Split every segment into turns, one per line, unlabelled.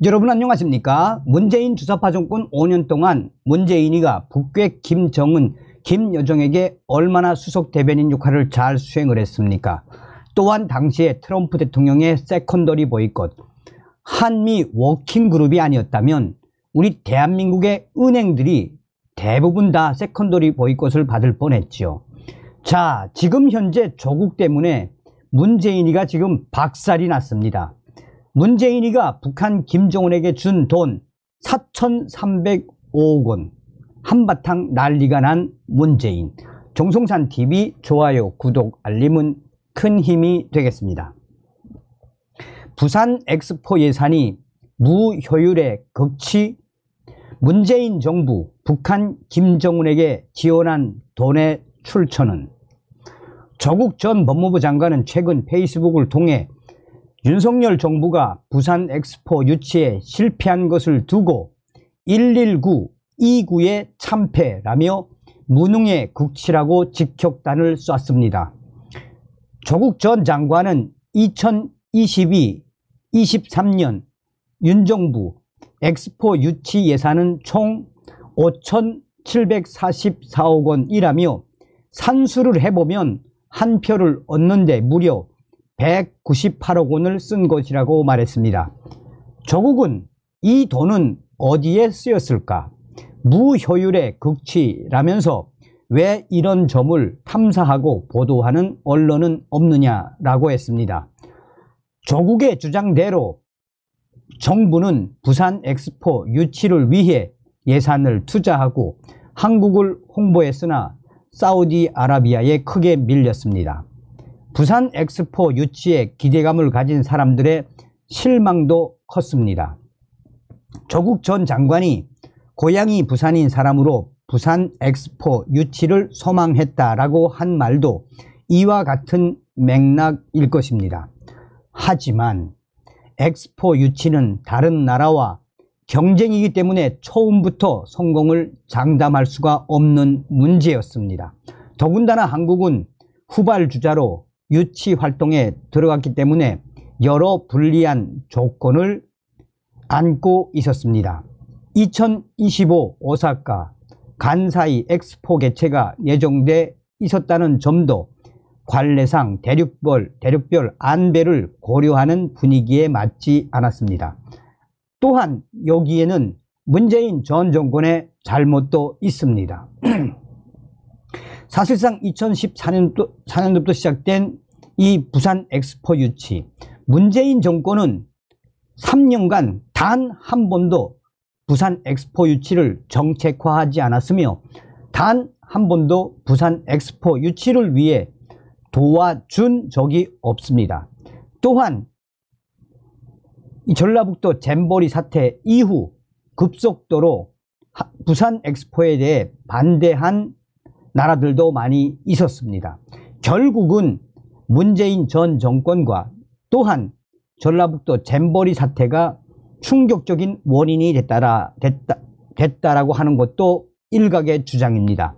여러분 안녕하십니까? 문재인 주사파 정권 5년 동안 문재인이가 북괴 김정은, 김여정에게 얼마나 수석 대변인 역할을 잘 수행을 했습니까? 또한 당시에 트럼프 대통령의 세컨더리 보이콧, 한미 워킹그룹이 아니었다면 우리 대한민국의 은행들이 대부분 다 세컨더리 보이콧을 받을 뻔했죠. 자, 지금 현재 조국 때문에 문재인이가 지금 박살이 났습니다. 문재인이가 북한 김정은에게 준 돈 4,305억 원, 한바탕 난리가 난 문재인. 정성산TV 좋아요, 구독, 알림은 큰 힘이 되겠습니다. 부산 엑스포 예산이 무효율의 극치. 문재인 정부 북한 김정은에게 지원한 돈의 출처는. 조국 전 법무부 장관은 최근 페이스북을 통해 윤석열 정부가 부산 엑스포 유치에 실패한 것을 두고 119, 2구의 참패라며 무능의 극치라고 직격탄을 쐈습니다. 조국 전 장관은 2022, 23년 윤정부 엑스포 유치 예산은 총 5,744억 원이라며 산수를 해보면 한 표를 얻는데 무려 198억 원을 쓴 것이라고 말했습니다. 조국은 이 돈은 어디에 쓰였을까? 무효율의 극치라면서 왜 이런 점을 탐사하고 보도하는 언론은 없느냐라고 했습니다. 조국의 주장대로 정부는 부산 엑스포 유치를 위해 예산을 투자하고 한국을 홍보했으나 사우디아라비아에 크게 밀렸습니다. 부산 엑스포 유치에 기대감을 가진 사람들의 실망도 컸습니다. 조국 전 장관이 고향이 부산인 사람으로 부산 엑스포 유치를 소망했다라고 한 말도 이와 같은 맥락일 것입니다. 하지만 엑스포 유치는 다른 나라와 경쟁이기 때문에 처음부터 성공을 장담할 수가 없는 문제였습니다. 더군다나 한국은 후발주자로 유치 활동에 들어갔기 때문에 여러 불리한 조건을 안고 있었습니다. 2025 오사카, 간사이 엑스포 개최가 예정돼 있었다는 점도 관례상 대륙별 안배를 고려하는 분위기에 맞지 않았습니다. 또한 여기에는 문재인 전 정권의 잘못도 있습니다. 사실상 2014년도부터 시작된 이 부산 엑스포 유치, 문재인 정권은 3년간 단 한 번도 부산 엑스포 유치를 정책화하지 않았으며 단 한 번도 부산 엑스포 유치를 위해 도와준 적이 없습니다. 또한 이 전라북도 잼버리 사태 이후 급속도로 부산 엑스포에 대해 반대한 나라들도 많이 있었습니다. 결국은 문재인 전 정권과 또한 전라북도 잼버리 사태가 충격적인 원인이 됐다라고 하는 것도 일각의 주장입니다.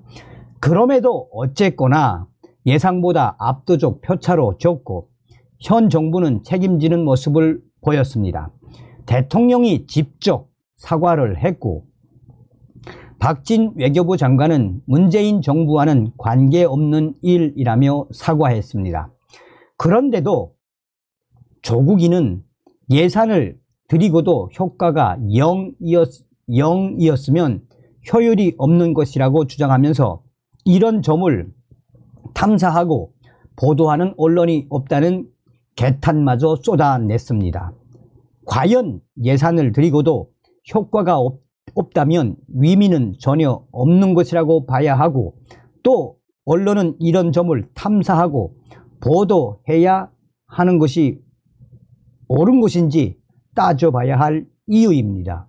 그럼에도 어쨌거나 예상보다 압도적 표차로 졌고 현 정부는 책임지는 모습을 보였습니다. 대통령이 직접 사과를 했고 박진 외교부 장관은 문재인 정부와는 관계없는 일이라며 사과했습니다. 그런데도 조국이는 예산을 드리고도 효과가 0이었으면 효율이 없는 것이라고 주장하면서 이런 점을 탐사하고 보도하는 언론이 없다는 개탄마저 쏟아냈습니다. 과연 예산을 드리고도 효과가 없다면 의미는 전혀 없는 것이라고 봐야 하고 또 언론은 이런 점을 탐사하고 보도해야 하는 것이 옳은 것인지 따져봐야 할 이유입니다.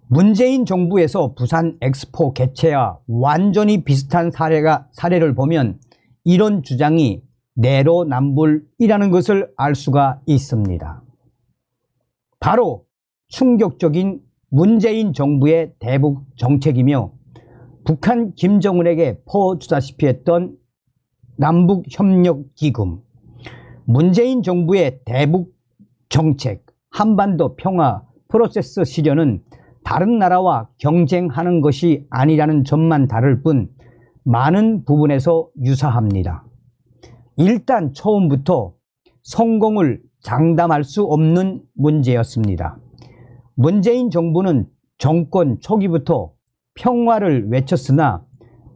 문재인 정부에서 부산 엑스포 개최와 완전히 비슷한 사례를 보면 이런 주장이 내로남불이라는 것을 알 수가 있습니다. 바로 충격적인 문재인 정부의 대북 정책이며 북한 김정은에게 퍼주다시피 했던 남북협력기금, 문재인 정부의 대북 정책, 한반도 평화 프로세스 실현은 다른 나라와 경쟁하는 것이 아니라는 점만 다를 뿐 많은 부분에서 유사합니다. 일단 처음부터 성공을 장담할 수 없는 문제였습니다. 문재인 정부는 정권 초기부터 평화를 외쳤으나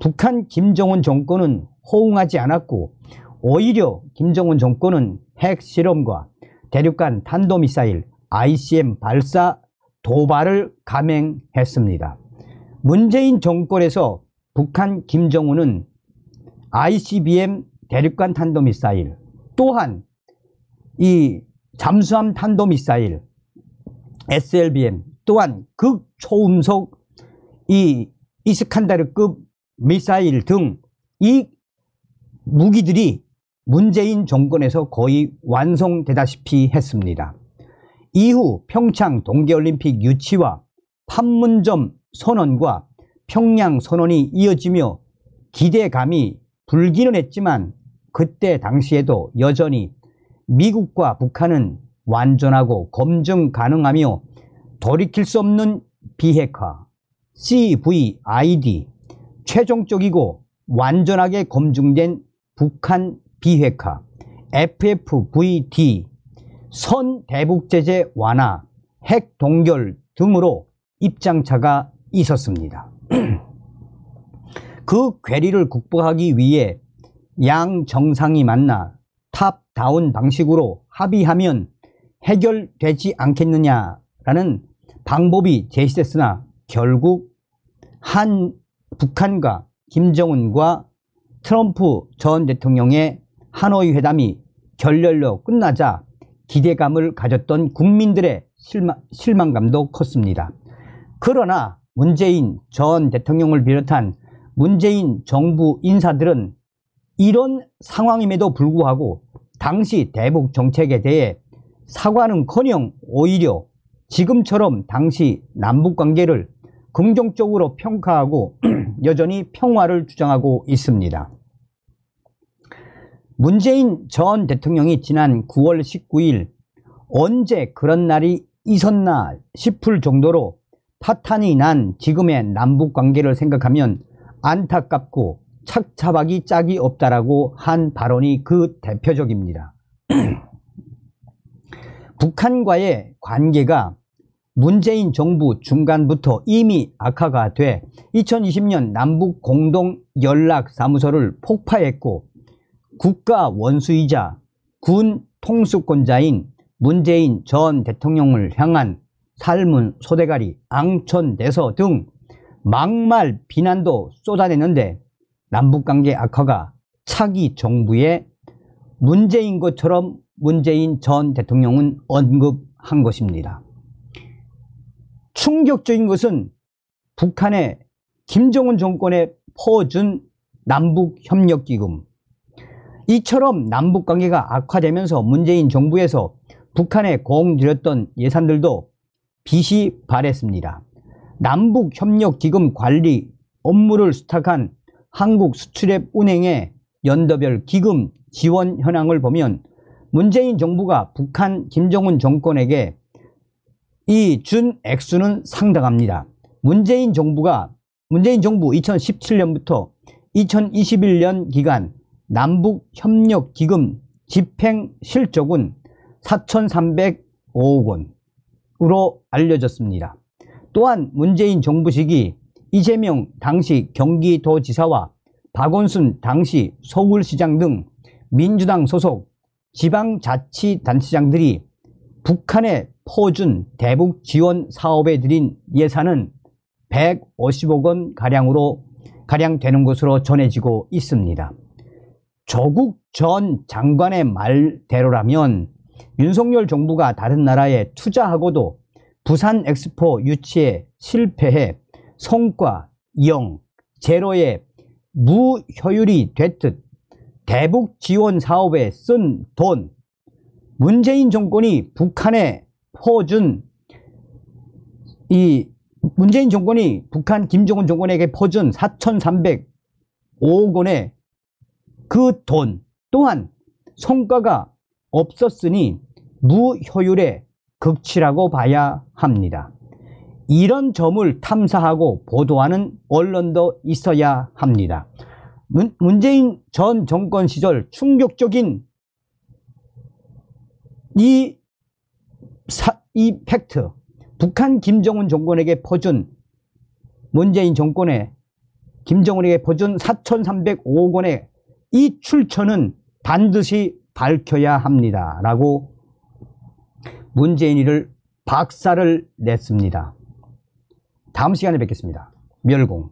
북한 김정은 정권은 호응하지 않았고 오히려 김정은 정권은 핵실험과 대륙간 탄도미사일 ICBM 발사 도발을 감행했습니다. 문재인 정권에서 북한 김정은은 ICBM 대륙간 탄도미사일 또한 이 잠수함 탄도미사일 SLBM 또한 극초음속 이 이스칸다르급 미사일 등 이 무기들이 문재인 정권에서 거의 완성되다시피 했습니다. 이후 평창 동계올림픽 유치와 판문점 선언과 평양 선언이 이어지며 기대감이 불기는 했지만 그때 당시에도 여전히 미국과 북한은 완전하고 검증 가능하며 돌이킬 수 없는 비핵화 CVID 최종적이고 완전하게 검증된 북한 비핵화 FFVD 선 대북 제재 완화 핵 동결 등으로 입장차가 있었습니다. 그 괴리를 극복하기 위해 양 정상이 만나 탑다운 방식으로 합의하면 해결되지 않겠느냐라는 방법이 제시됐으나 결국 북한과 김정은과 트럼프 전 대통령의 하노이 회담이 결렬로 끝나자 기대감을 가졌던 국민들의 실망감도 컸습니다. 그러나 문재인 전 대통령을 비롯한 문재인 정부 인사들은 이런 상황임에도 불구하고 당시 대북 정책에 대해 사과는커녕 오히려 지금처럼 당시 남북관계를 긍정적으로 평가하고 여전히 평화를 주장하고 있습니다. 문재인 전 대통령이 지난 9월 19일 언제 그런 날이 있었나 싶을 정도로 파탄이 난 지금의 남북관계를 생각하면 안타깝고 착잡하기 짝이 없다라고 한 발언이 그 대표적입니다. 북한과의 관계가 문재인 정부 중간부터 이미 악화가 돼 2020년 남북 공동 연락사무소를 폭파했고 국가 원수이자 군 통수권자인 문재인 전 대통령을 향한 살문, 소대가리, 앙촌대서 등 막말 비난도 쏟아냈는데 남북관계 악화가 차기 정부의 문제인 것처럼 문재인 전 대통령은 언급한 것입니다. 충격적인 것은 북한의 김정은 정권에 퍼준 남북협력기금 이처럼 남북관계가 악화되면서 문재인 정부에서 북한에 공들였던 예산들도 빚이 발했습니다. 남북협력기금 관리 업무를 수탁한 한국수출앱은행의 연도별 기금 지원 현황을 보면 문재인 정부가 북한 김정은 정권에게 이 준 액수는 상당합니다. 문재인 정부 2017년부터 2021년 기간 남북협력기금 집행 실적은 4,305억 원으로 알려졌습니다. 또한 문재인 정부 시기 이재명 당시 경기도지사와 박원순 당시 서울시장 등 민주당 소속 지방자치단체장들이 북한에 퍼준 대북 지원 사업에 들인 예산은 150억 원 가량 되는 것으로 전해지고 있습니다. 조국 전 장관의 말대로라면 윤석열 정부가 다른 나라에 투자하고도 부산 엑스포 유치에 실패해 성과 0, 제로의 무효율이 됐듯 대북 지원 사업에 쓴 돈, 문재인 정권이 북한에 퍼준 문재인 정권이 북한 김정은 정권에게 퍼준 4,305억 원의 그 돈 또한 성과가 없었으니 무효율의 극치라고 봐야 합니다. 이런 점을 탐사하고 보도하는 언론도 있어야 합니다. 문재인 전 정권 시절 충격적인 이 팩트, 북한 김정은 정권에게 퍼준 문재인 정권에 김정은에게 퍼준 4,305억 원의 이 출처는 반드시 밝혀야 합니다. 라고 문재인이를 박살을 냈습니다. 다음 시간에 뵙겠습니다. 멸공.